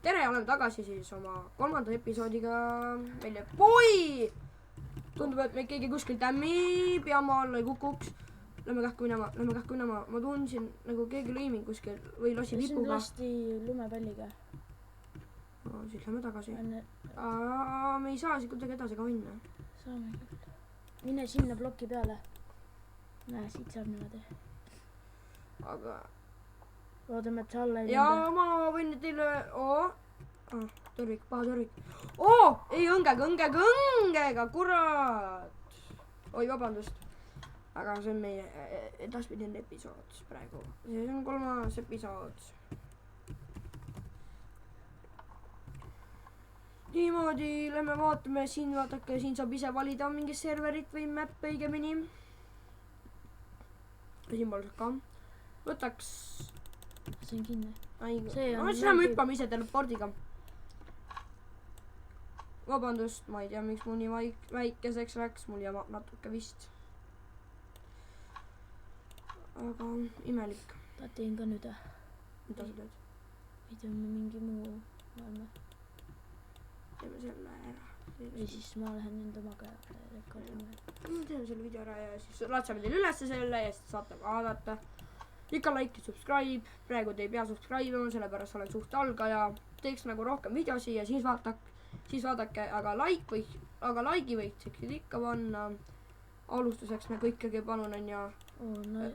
tere, oleme tagasi siis oma 3. episoodiga välja. Oi! Tundub, et me keegi kuskil tämmi peama alla ei kukuks. Lähme kähku minema. Ma tundsin nagu keegi lõiming kuskil või lasi vipuga. Sind lasti lumepalliga. No, siis lähme tagasi. Me ei saa siin kuidagi edasi ka minna. Saame küll. Mine sinna ploki peale. Näe, siit saab niimoodi. Aga... Loodame, et see alla ei ja ma võin teile... tõrvik, paha tõrvik. Ei, õngega, kurat. Oi, vabandust. Aga see on meie edaspidine episood praegu. See on 3. episood. Niimoodi, lähme vaatame siin, vaadake, siin saab ise valida mingi serverit või map õigemini. Siin pole ka. Võtaks... See on kinni. Siis lähme hüppame ise telepordiga. Vabandust, ma ei tea, miks mul nii väikeseks läks, mul jääb natuke vist. Aga imelik. Ta teen ka nüüd. Mida sa teed? Või teeme mingi muu maailma. Teeme selle ära. Või siis ma lähen enda maga rekordima. Teeme selle video ära ja siis latsame teile ülesse selle ja siis saate vaadata. Ikka like ja subscribe. Praegu te ei pea subscribe'ima, sellepärast olen suht algaja. Teeks nagu rohkem videosi ja siis vaadake, aga like'i võiks ikka panna. Alustuseks me kõikegi palun on ja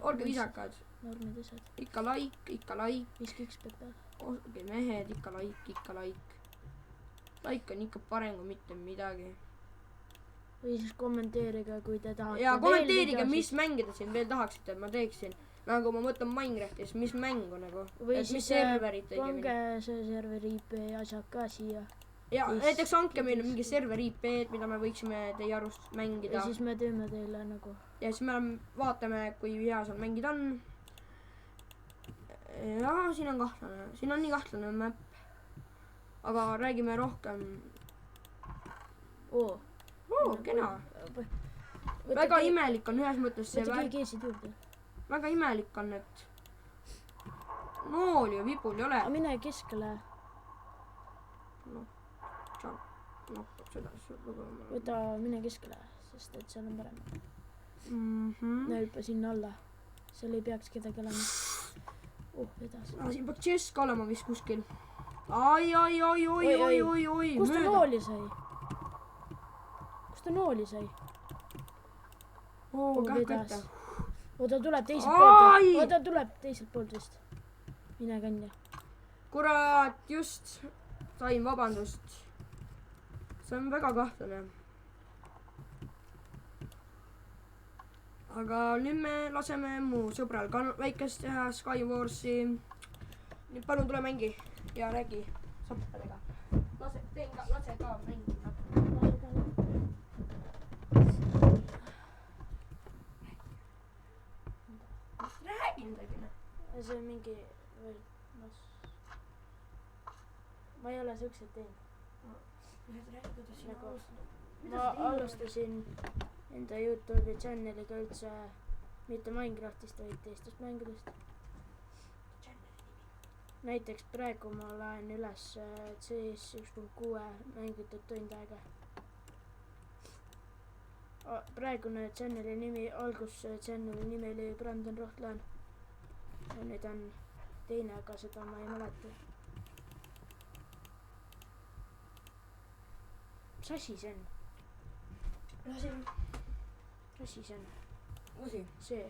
olge visakad. Normid asjad. Ikka like. Viski XP peal. Olge mehed, ikka like. Like on ikka parem kui mitte midagi. Või siis kommenteerige, kui te tahate. Ja kommenteerige, mis mänge te siin veel tahaksite, et ma teeksin. Nagu ma mõtlen Minecraftis, mis mängu nagu. Või et siis mis serverit pange see serveri IP asjad ka siia. Ja näiteks andke meile mingi serveri IP-d, mida me võiksime teie arust mängida. Ja siis me teeme teile nagu. Ja siis me vaatame, kui hea seal mängida on. Ja siin on kahtlane. Siin on nii kahtlane map. Aga räägime rohkem. Kena. Väga imelik on ühes mõttes see väga imelik on, et nooli ja vipul ei ole. Aga mine keskele. Võta mine keskele, sest et seal on parem. Hüppa sinna alla. Seal ei peaks kedagi olema. Edasi. Siin peaks Jess ka olema vist kuskil. Oi. Kus ta nooli sai? Kähkõtta. Ta tuleb teiselt poolt. Ta tuleb teiselt poolt vist. Mine kanja. Kurat, just sain vabandust. See on väga kahtlane. Aga nüüd me laseme mu sõbral ka väikest teha Skywarsi. Nüüd palun tule mängi ja räägi sõpradega. Lase ka mängi. Räägi midagi. See on mingi... Ma ei ole siukseid teinud. Ma alustasin enda YouTube'i channeliga üldse mitte Minecraftist, vaid teistest mängudest. Näiteks praegu ma laen üles CS 1.6 mängitud tund aega. Praegune channeli nimi, channeli nimi oli Brandon Rohtlaan. Ja nüüd on teine, aga seda ma ei mäleta. Mis asi see on? Mis asi see on? Usi? See.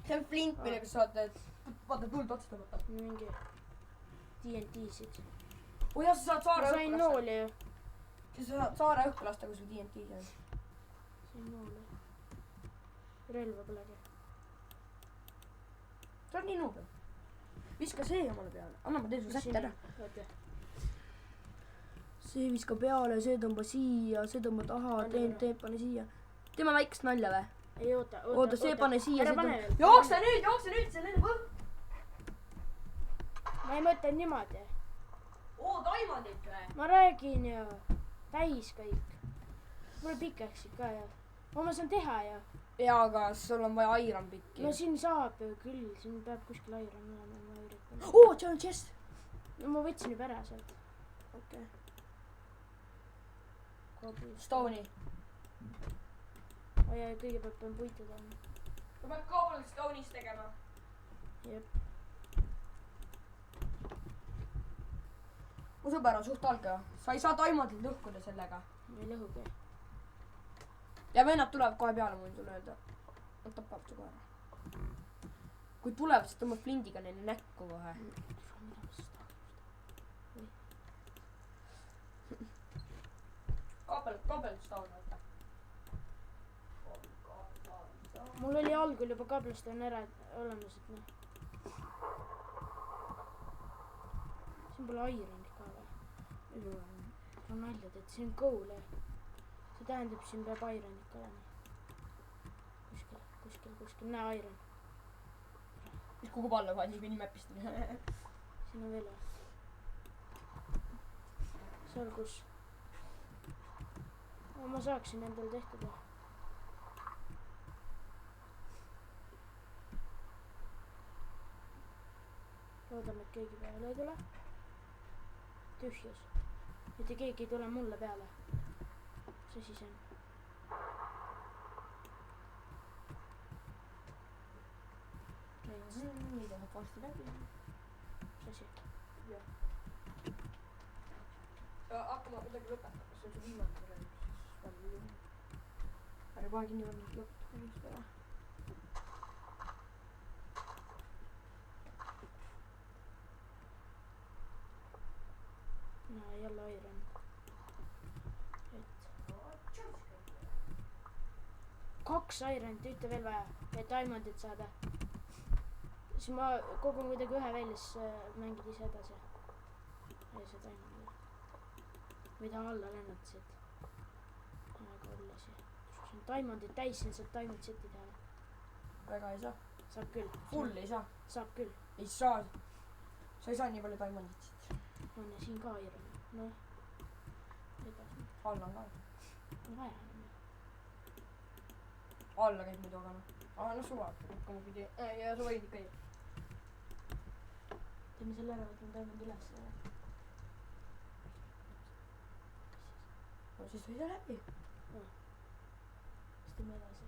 See on flint, millega saate vaata tuld otsa tõmmata. Mingi TNT-sid. Ja sa saad saare õhku lasta. Sain nooli ju. Sa saad saare õhku lasta, kui sul TNT-sid on. Sain nooli. Relva polegi. See on nii nuub. Viska see omale peale. Anna ma teen su sätt ära. See viska peale, see tõmba siia, see tõmba taha, TNT pane siia. Teeme väikest nalja või? Ei, oota. See pane siia. Ära pane veel. Jookse nüüd, see lennab õhk. Ma ei mõtle niimoodi. Taimandit või? Ma räägin ju. Täis kõik. Mul pikaks ka ju. Ma saan teha ju. Jaa, aga sul on vaja iron pikki. No siin saab ju küll, siin peab kuskil iron olema. See on chest. No ma võtsin juba ära sealt. okei okay.. Cobblestone. Stone'i. oi jaa, kõigepealt pean puitu tooma. sa pead cobblestone'is tegema. jep. mu sõber on suht alge. sa ei saa taimandit lõhkuda sellega. ei lõhugi. ja vennad tulevad kohe peale, ma võin sulle öelda. Nad tapavad su kohe. kui tuleb, siis tõmbab flindiga neile näkku kohe. Cobblestone võtta. mul oli algul juba Cobblestone ära olemas, et noh. siin pole ironit ka või? no nalja teed, siin on coal. see tähendab, siin peab ironit ka olema. kuskil, näe iron. mis kukub alla kohe nii kui nimepist. siin on veel või? seal kus? no ma saaksin endale tehtud või? loodame, et keegi peale ei tule. tühjus. mitte keegi ei tule mulle peale. mis asi see on? nii läheb varsti läbi. mis asi? hakkama kuidagi lõpetama, see on su viimane kõne. ära kohe kinni panna, lõpetame just ära. no jälle iron. et 2 ironit, ühte veel vaja, et diamondit saada. siis ma kogun kuidagi ühe välja, siis mängid ise edasi. ei, see diamond. või ta alla lennutasid. väga hullasi. see on diamondid täis, siin saab diamond seti teha. väga ei saa. saab küll. full ei saa. saab küll. ei saa. sa ei saa nii palju diamondit siit. on ja siin ka iron. noh. edasi. alla on ka. on vaja. alla käib muidu, aga noh. aa, no suva. hakkama pidi. ja sa võid ikka. teeme selle ära, võtame diamond üles. no siis võida läbi. siis teeme edasi.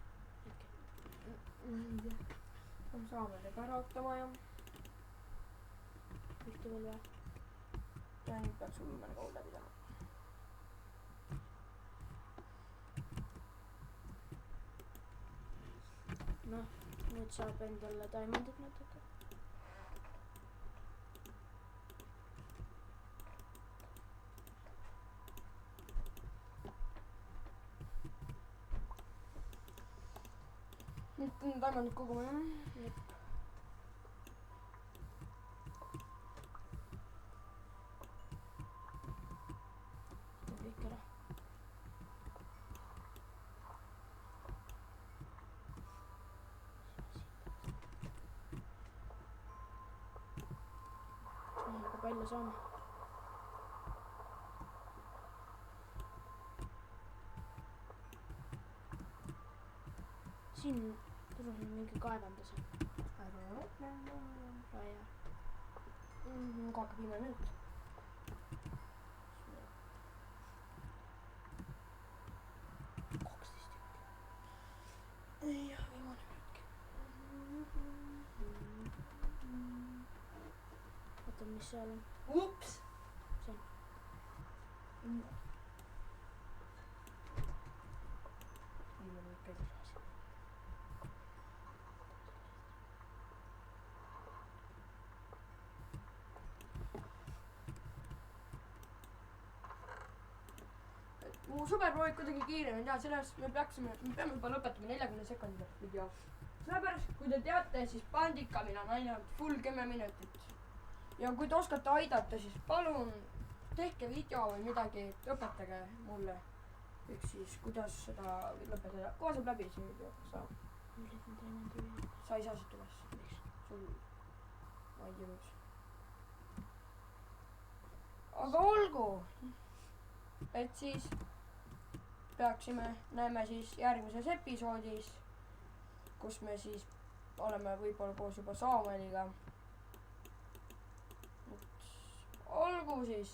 ikka. saame tega ära ootama ja. ühte veel vaja. ja nüüd peaks sul viimane kool läbi täna. noh, nüüd saab endale diamondit natuke. nüüd diamondit koguma jah. jep. teeme kõik ära. aga palju saame? siin turul on mingi kaevandus. raja. kohe hakkab viimane minut. 12 tükki. jah, viimane minutki. oota, mis seal on? ups. see on. viimane minut käib. mu sõber proovib kuidagi kiiremini teha, sellest me peame juba lõpetama 40 sekundi pärast video. sellepärast, kui te teate, siis pandikamine on ainult full 10 minutit. ja kui te oskate aidata, siis palun tehke video või midagi, õpetage mulle üks siis, kuidas seda lõpetada. kohe saab läbi see video, saab. sa ei saa siit üles. miks? sul, ma ei tea miks. aga olgu. et siis näeme siis järgmises episoodis, kus me siis oleme võib-olla koos juba Saameliga. olgu siis.